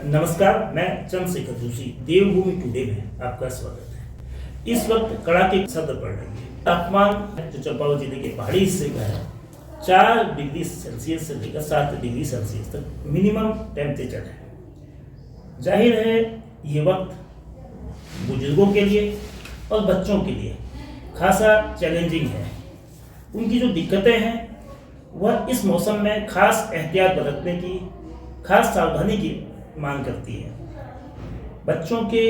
नमस्कार, मैं चंद्रशेखर जोशी देवभूमि टुडे में आपका स्वागत है। इस वक्त कड़ाके की सर्द पड़ रही है। तापमान जो चंपावत जिले के पहाड़ी हिस्से का है 4 डिग्री सेल्सियस से लेकर 7 डिग्री सेल्सियस तक मिनिमम टेम्परेचर है। जाहिर है ये वक्त बुजुर्गों के लिए और बच्चों के लिए खासा चैलेंजिंग है। उनकी जो दिक्कतें हैं वह इस मौसम में खास एहतियात बरतने की, खास सावधानी की मांग करती है। बच्चों के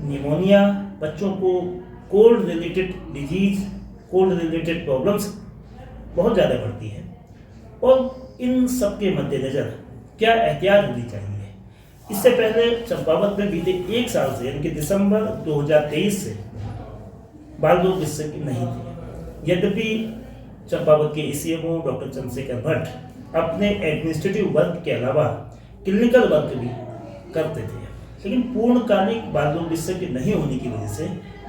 निमोनिया, बच्चों को cold related disease, cold related problems बहुत ज़्यादा बढ़ती है और इन सब के मद्देनज़र क्या एहतियात होनी चाहिए। इससे पहले चंपावत में बीते 1 साल से यानी कि दिसंबर 2023 से बाल रोग विशेषज्ञ नहीं थे। यद्यपि चंपावत के ECMO डॉक्टर चंद्रशेखर भट्ट अपने एडमिनिस्ट्रेटिव वर्क के अलावा क्लिनिकल वर्क भी करते थे, लेकिन पूर्णकालिक बाल रोग विशेषज्ञ नहीं होने की वजह से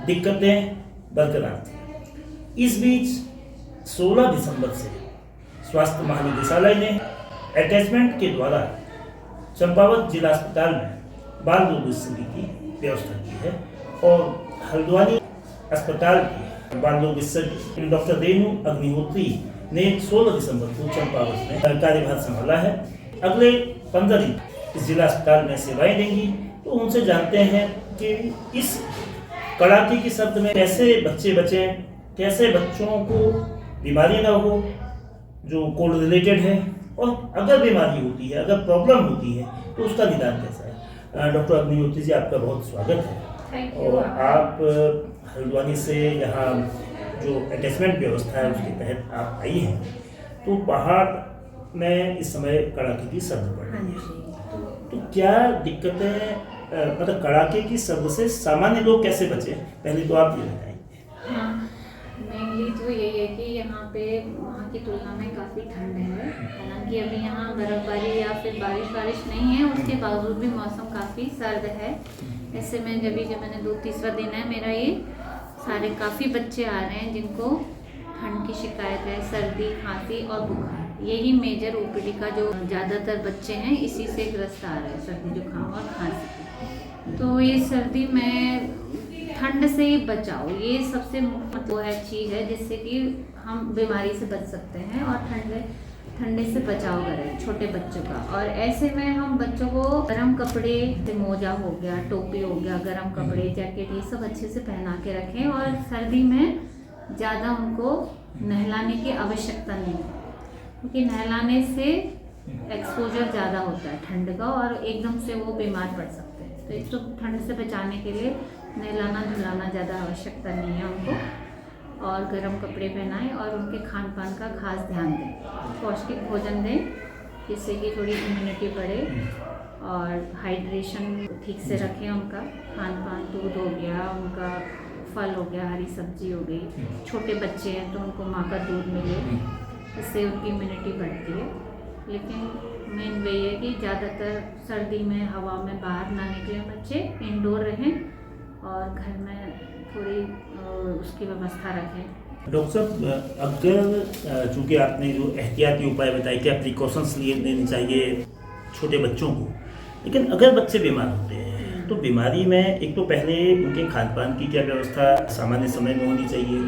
दिक्कतें बरकरार थी। इस बीच 16 दिसंबर से स्वास्थ्य महानिदेशालय ने अटैचमेंट के द्वारा चंपावत जिला अस्पताल में बाल रोग विशेषज्ञ की व्यवस्था की है और हल्द्वानी अस्पताल की बाल रोग विशेषज्ञ डॉक्टर रेणु अग्निहोत्री ने 16 दिसंबर को चंपावत में कार्यभार संभाला है। अगले 15 दिन इस जिला अस्पताल में सेवाएं देंगी। तो उनसे जानते हैं कि इस कड़ाके की सर्द में कैसे बच्चे बचें, कैसे बच्चों को बीमारी ना हो जो कोल्ड रिलेटेड है, और अगर बीमारी होती है, अगर प्रॉब्लम होती है तो उसका निदान कैसा है। डॉक्टर अग्निहोत्री जी, आपका बहुत स्वागत है। और आप हल्द्वानी से यहाँ जो अटैचमेंट व्यवस्था है उसके तहत आप आई हैं। तो पहाड़ में इस समय कड़ाके की सर्द पड़ रही है, तो क्या दिक्कतें, मतलब कड़ाके की सर्द से सामान्य लोग कैसे बचे, पहले तो आप ये बताएंगे। हाँ, मेनली तो यही है कि यहाँ पे वहाँ की तुलना में काफ़ी ठंड है। हालांकि अभी यहाँ बर्फबारी या फिर बारिश नहीं है, उसके बावजूद भी मौसम काफ़ी सर्द है। ऐसे में जब मैंने 2-3वां दिन है मेरा, ये सारे काफ़ी बच्चे आ रहे हैं जिनको ठंड की शिकायत है, सर्दी, खांसी और बुखार। यही मेजर OPD का जो ज़्यादातर बच्चे हैं इसी से ग्रस्त आ रहे हैं, सर्दी, जुकाम और खांसी। तो ये सर्दी में ठंड से बचाओ, ये सबसे वो है चीज़ है जिससे कि हम बीमारी से बच सकते हैं और ठंडे से बचाव करें छोटे बच्चों का। और ऐसे में हम बच्चों को गर्म कपड़े, मोजा हो गया, टोपी हो गया, गर्म कपड़े, जैकेट, ये सब अच्छे से पहना के रखें। और सर्दी में ज़्यादा उनको नहलाने की आवश्यकता नहीं है, क्योंकि नहलाने से एक्सपोजर ज़्यादा होता है ठंड का और एकदम से वो बीमार पड़ सकते हैं। तो इसको ठंड से बचाने के लिए नहलाना धुलाना ज़्यादा आवश्यकता नहीं है उनको, और गर्म कपड़े पहनाएं और उनके खान पान का खास ध्यान दें। पौष्टिक भोजन दें जिससे कि थोड़ी इम्यूनिटी बढ़े, और हाइड्रेशन ठीक से रखें उनका खान पान। दूध हो गया, उनका फल हो गया, हरी सब्जी हो गई। छोटे बच्चे हैं तो उनको माँ का दूध मिले, इससे उनकी इम्यूनिटी बढ़ती है। लेकिन मेन वही है कि ज़्यादातर सर्दी में हवा में बाहर ना निकलें बच्चे, इंडोर रहें और घर में थोड़ी उसकी व्यवस्था रखें। डॉक्टर साहब, अगर चूँकि आपने जो एहतियाती उपाय बताए, क्या प्रिकॉशंस लिए लेने चाहिए छोटे बच्चों को, लेकिन अगर बच्चे बीमार होते हैं तो बीमारी में एक तो पहले उनके खान पान की क्या व्यवस्था सामान्य समय में होनी चाहिए।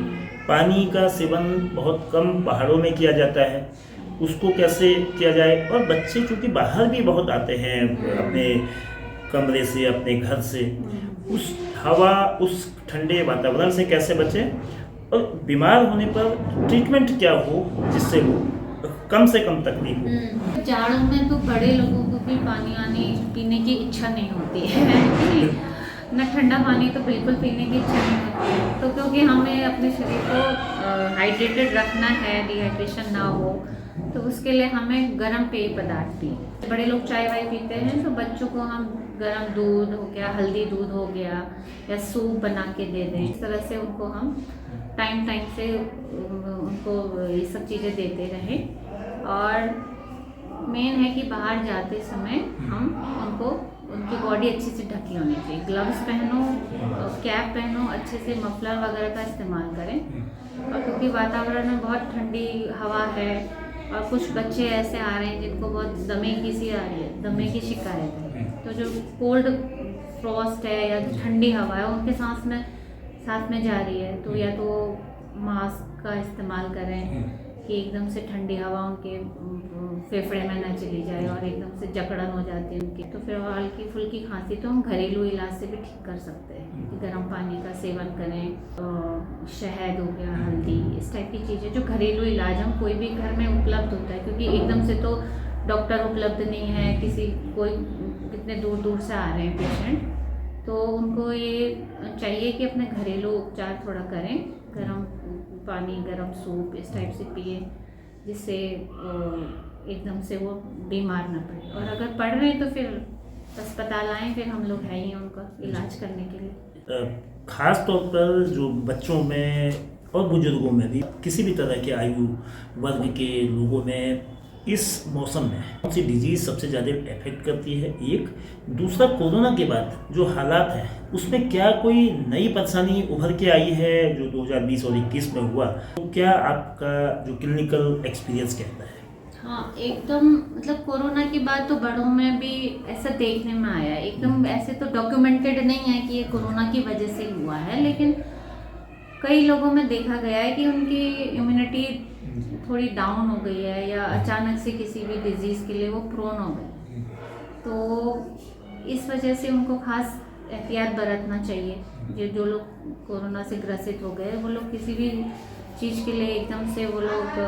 पानी का सेवन बहुत कम पहाड़ों में किया जाता है, उसको कैसे किया जाए। और बच्चे चूँकि बाहर भी बहुत आते हैं अपने कमरे से, अपने घर से, उस हवा, उस ठंडे वातावरण से कैसे बचें, और बीमार होने पर ट्रीटमेंट क्या हो जिससे वो कम से कम तकलीफ हो। जाड़ों में तो बड़े लोगों को भी पानी पीने की इच्छा नहीं होती है न ठंडा पानी तो बिल्कुल पीने की इच्छा नहीं होती है। तो क्योंकि हमें अपने शरीर को हाइड्रेटेड रखना है, डिहाइड्रेशन ना हो, तो उसके लिए हमें गर्म पेय पदार्थ पिए। बड़े लोग चाय वाय पीते हैं, तो बच्चों को हम गर्म दूध हो गया, हल्दी दूध हो गया, या सूप बना के दे दें। इस तरह से उनको हम टाइम से उनको ये सब चीज़ें देते रहें। और मेन है कि बाहर जाते समय हम उनको, उनकी बॉडी अच्छे से ढकी होनी चाहिए। ग्लव्स पहनो, कैप पहनो, अच्छे से मफलर वगैरह का इस्तेमाल करें। और क्योंकि वातावरण में बहुत ठंडी हवा है और कुछ बच्चे ऐसे आ रहे हैं जिनको बहुत दमे की सी आ रही है, दमे की शिकायत है, तो जो कोल्ड फ्रॉस्ट है या जो ठंडी हवा है उनके साथ में जा रही है, तो या तो मास्क का इस्तेमाल करें कि एकदम से ठंडी हवा उनके फेफड़े में न चली जाए और एकदम से जकड़न हो जाती है उनकी, तो फिर हल्की फुल्की खांसी तो हम घरेलू इलाज से भी ठीक कर सकते हैं कि गर्म पानी का सेवन करें, शहद हो गया, हल्दी, इस टाइप की चीज़ें जो घरेलू इलाज हम कोई भी घर में उपलब्ध होता है, क्योंकि एकदम से तो डॉक्टर उपलब्ध नहीं है, कोई कितने दूर दूर से आ रहे हैं पेशेंट, तो उनको ये चाहिए कि अपने घरेलू उपचार थोड़ा करें, गर्म पानी, गर्म सूप इस टाइप से पिए, जिससे एकदम से वो बीमार ना पड़े, और अगर पड़ रहे हैं तो फिर अस्पताल आएँ, फिर हम लोग हैं ही उनका इलाज करने के लिए। खास तौर पर जो बच्चों में और बुजुर्गों में भी, किसी भी तरह के आयु वर्ग के लोगों में इस मौसम में कौन सी डिजीज़ सबसे ज़्यादा इफेक्ट करती है? एक दूसरा, कोरोना के बाद जो हालात हैं उसमें क्या कोई नई परेशानी उभर के आई है जो 2020 और 21 में हुआ, तो क्या आपका जो क्लिनिकल एक्सपीरियंस कहता है? हाँ, एकदम मतलब कोरोना के बाद तो बड़ों में भी ऐसा देखने में आया, एकदम ऐसे तो डॉक्यूमेंटेड नहीं है कि ये कोरोना की वजह से हुआ है, लेकिन कई लोगों में देखा गया है कि उनकी इम्यूनिटी थोड़ी डाउन हो गई है, या अचानक से किसी भी डिजीज़ के लिए वो प्रोन हो गए, तो इस वजह से उनको खास एहतियात बरतना चाहिए। जो लोग कोरोना से ग्रसित हो गए, वो लोग किसी भी चीज़ के लिए एकदम से वो लोग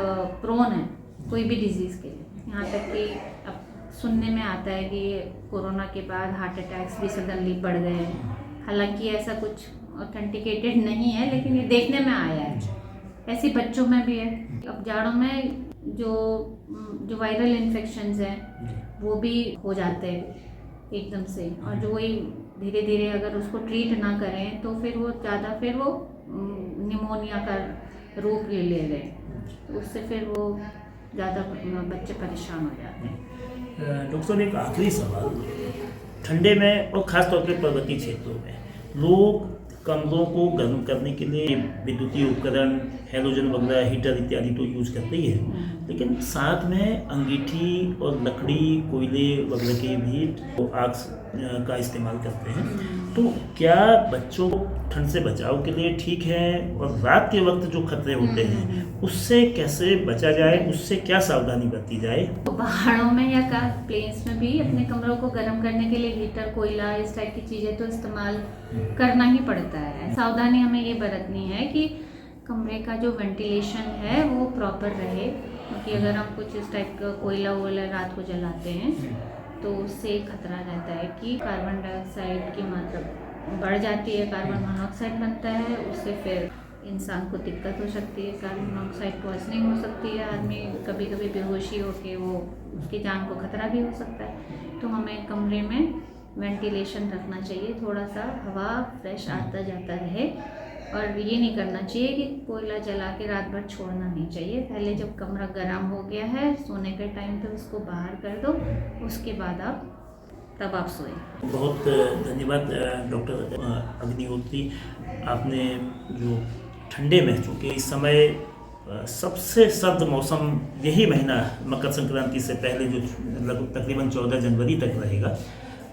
प्रोन हैं, कोई भी डिजीज़ के लिए, यहाँ तक कि अब सुनने में आता है कि कोरोना के बाद हार्ट अटैक्स भी सडनली बढ़ गए हैं। हालांकि ऐसा कुछ ऑथेंटिकेटेड नहीं है, लेकिन ये देखने में आया है, ऐसे बच्चों में भी है। अब जाड़ों में जो वायरल इन्फेक्शंस हैं वो भी हो जाते हैं एकदम से, और जो वही धीरे धीरे अगर उसको ट्रीट ना करें तो फिर वो निमोनिया का रूप ले रहे हैं, उससे फिर वो ज़्यादा बच्चे परेशान हो जाते हैं। डॉक्टर साहब, एक आखिरी सवाल, ठंडे में और ख़ास तौर पर पर्वतीय क्षेत्रों में लोग कमरों को गर्म करने के लिए विद्युतीय उपकरण, हैलोजन वगैरह, हीटर इत्यादि तो यूज़ करते ही है, लेकिन साथ में अंगीठी और लकड़ी, कोयले वगैरह के भी आग का इस्तेमाल करते हैं, तो क्या बच्चों को ठंड से बचाव के लिए ठीक है? और रात के वक्त जो खतरे होते हैं उससे कैसे बचा जाए, उससे क्या सावधानी बरती जाए? तो पहाड़ों में या प्लेन्स में भी अपने कमरों को गर्म करने के लिए हीटर, कोयला, इस टाइप की चीज़ें तो इस्तेमाल करना ही पड़ता है। सावधानी हमें ये बरतनी है कि कमरे का जो वेंटिलेशन है वो प्रॉपर रहे, क्योंकि अगर हम कुछ इस टाइप का कोयला वोयला रात को जलाते हैं तो उससे खतरा रहता है कि कार्बन डाइऑक्साइड की मात्रा बढ़ जाती है, कार्बन मोनोऑक्साइड बनता है, उससे फिर इंसान को दिक्कत हो सकती है, कार्बन मोनोऑक्साइड पॉइजनिंग हो सकती है, आदमी कभी कभी बेहोशी होकर वो उसकी जान को खतरा भी हो सकता है। तो हमें कमरे में वेंटिलेशन रखना चाहिए, थोड़ा सा हवा फ्रेश आता जाता रहे, और ये नहीं करना चाहिए कि कोयला जला के रात भर छोड़ना नहीं चाहिए। पहले जब कमरा गर्म हो गया है सोने के टाइम पे उसको बाहर कर दो, उसके बाद तब आप सोए। बहुत धन्यवाद डॉक्टर अग्निहोत्री, आपने जो ठंडे में, चूँकि इस समय सबसे सर्द मौसम यही महीना मकर संक्रांति से पहले जो लगभग तकरीबन 14 जनवरी तक रहेगा,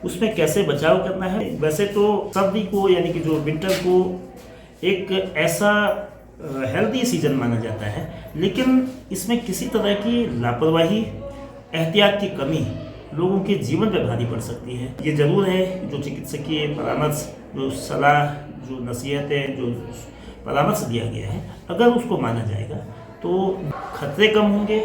उसमें कैसे बचाव करना है। वैसे तो सर्दी को, यानी कि जो विंटर को, एक ऐसा हेल्दी सीजन माना जाता है, लेकिन इसमें किसी तरह की लापरवाही, एहतियात की कमी लोगों के जीवन पर भारी पड़ सकती है। ये ज़रूर है जो चिकित्सकीय परामर्श, जो सलाह, जो नसीहतें, जो परामर्श दिया गया है, अगर उसको माना जाएगा तो खतरे कम होंगे।